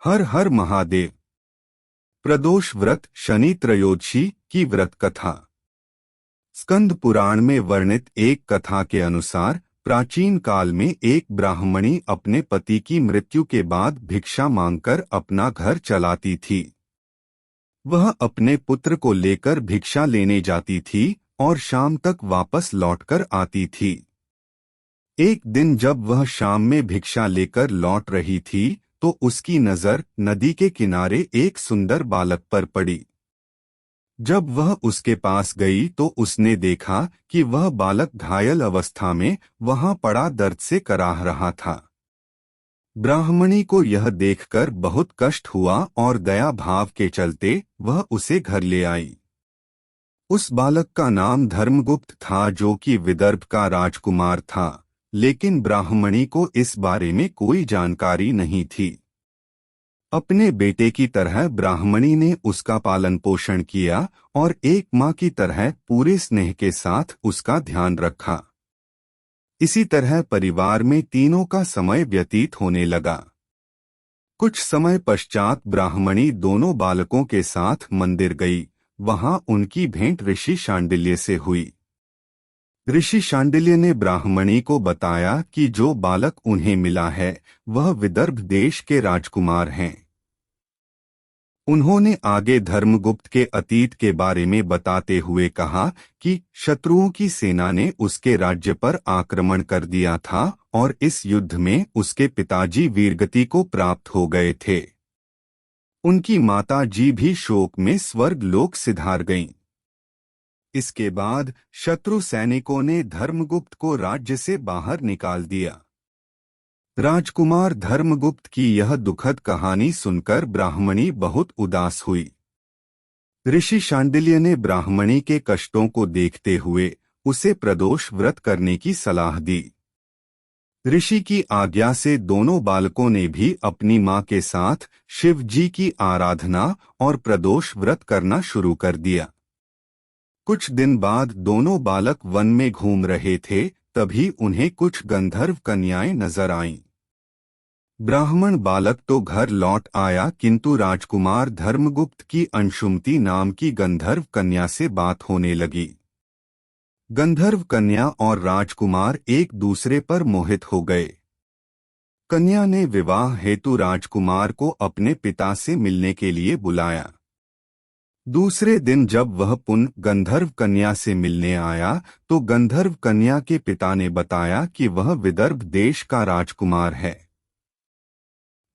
हर हर महादेव। प्रदोष व्रत शनि त्रयोदशी की व्रत कथा। स्कंद पुराण में वर्णित एक कथा के अनुसार प्राचीन काल में एक ब्राह्मणी अपने पति की मृत्यु के बाद भिक्षा मांगकर अपना घर चलाती थी। वह अपने पुत्र को लेकर भिक्षा लेने जाती थी और शाम तक वापस लौटकर आती थी। एक दिन जब वह शाम में भिक्षा लेकर लौट रही थी तो उसकी नजर नदी के किनारे एक सुंदर बालक पर पड़ी। जब वह उसके पास गई तो उसने देखा कि वह बालक घायल अवस्था में वहां पड़ा दर्द से कराह रहा था। ब्राह्मणी को यह देखकर बहुत कष्ट हुआ और दया भाव के चलते वह उसे घर ले आई। उस बालक का नाम धर्मगुप्त था, जो कि विदर्भ का राजकुमार था, लेकिन ब्राह्मणी को इस बारे में कोई जानकारी नहीं थी। अपने बेटे की तरह ब्राह्मणी ने उसका पालन पोषण किया और एक माँ की तरह पूरे स्नेह के साथ उसका ध्यान रखा। इसी तरह परिवार में तीनों का समय व्यतीत होने लगा। कुछ समय पश्चात ब्राह्मणी दोनों बालकों के साथ मंदिर गई। वहां उनकी भेंट ऋषि शांडिल्य से हुई। ऋषि शांडिल्य ने ब्राह्मणी को बताया कि जो बालक उन्हें मिला है वह विदर्भ देश के राजकुमार हैं। उन्होंने आगे धर्मगुप्त के अतीत के बारे में बताते हुए कहा कि शत्रुओं की सेना ने उसके राज्य पर आक्रमण कर दिया था और इस युद्ध में उसके पिताजी वीरगति को प्राप्त हो गए थे। उनकी माता जी भी शोक में स्वर्ग लोक सिधार गईं। इसके बाद शत्रु सैनिकों ने धर्मगुप्त को राज्य से बाहर निकाल दिया। राजकुमार धर्मगुप्त की यह दुखद कहानी सुनकर ब्राह्मणी बहुत उदास हुई। ऋषि शांडिल्य ने ब्राह्मणी के कष्टों को देखते हुए उसे प्रदोष व्रत करने की सलाह दी। ऋषि की आज्ञा से दोनों बालकों ने भी अपनी मां के साथ शिव जी की आराधना और प्रदोष व्रत करना शुरू कर दिया। कुछ दिन बाद दोनों बालक वन में घूम रहे थे, तभी उन्हें कुछ गंधर्व कन्याएं नजर आईं। ब्राह्मण बालक तो घर लौट आया, किंतु राजकुमार धर्मगुप्त की अंशुमति नाम की गंधर्व कन्या से बात होने लगी। गंधर्व कन्या और राजकुमार एक दूसरे पर मोहित हो गए। कन्या ने विवाह हेतु राजकुमार को अपने पिता से मिलने के लिए बुलाया। दूसरे दिन जब वह पुनः गंधर्व कन्या से मिलने आया तो गंधर्व कन्या के पिता ने बताया कि वह विदर्भ देश का राजकुमार है।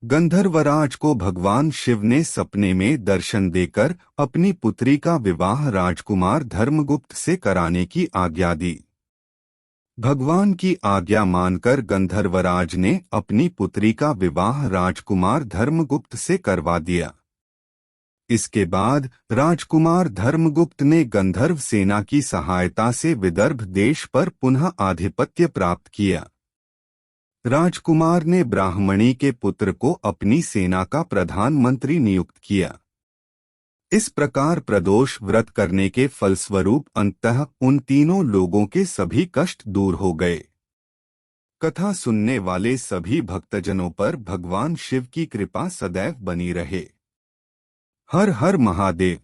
गंधर्वराज को भगवान शिव ने सपने में दर्शन देकर अपनी पुत्री का विवाह राजकुमार धर्मगुप्त से कराने की आज्ञा दी। भगवान की आज्ञा मानकर गंधर्वराज ने अपनी पुत्री का विवाह राजकुमार धर्मगुप्त से करवा दिया। इसके बाद राजकुमार धर्मगुप्त ने गंधर्व सेना की सहायता से विदर्भ देश पर पुनः आधिपत्य प्राप्त किया। राजकुमार ने ब्राह्मणी के पुत्र को अपनी सेना का प्रधानमंत्री नियुक्त किया। इस प्रकार प्रदोष व्रत करने के फलस्वरूप अंततः उन तीनों लोगों के सभी कष्ट दूर हो गए। कथा सुनने वाले सभी भक्तजनों पर भगवान शिव की कृपा सदैव बनी रहे। हर हर महादेव।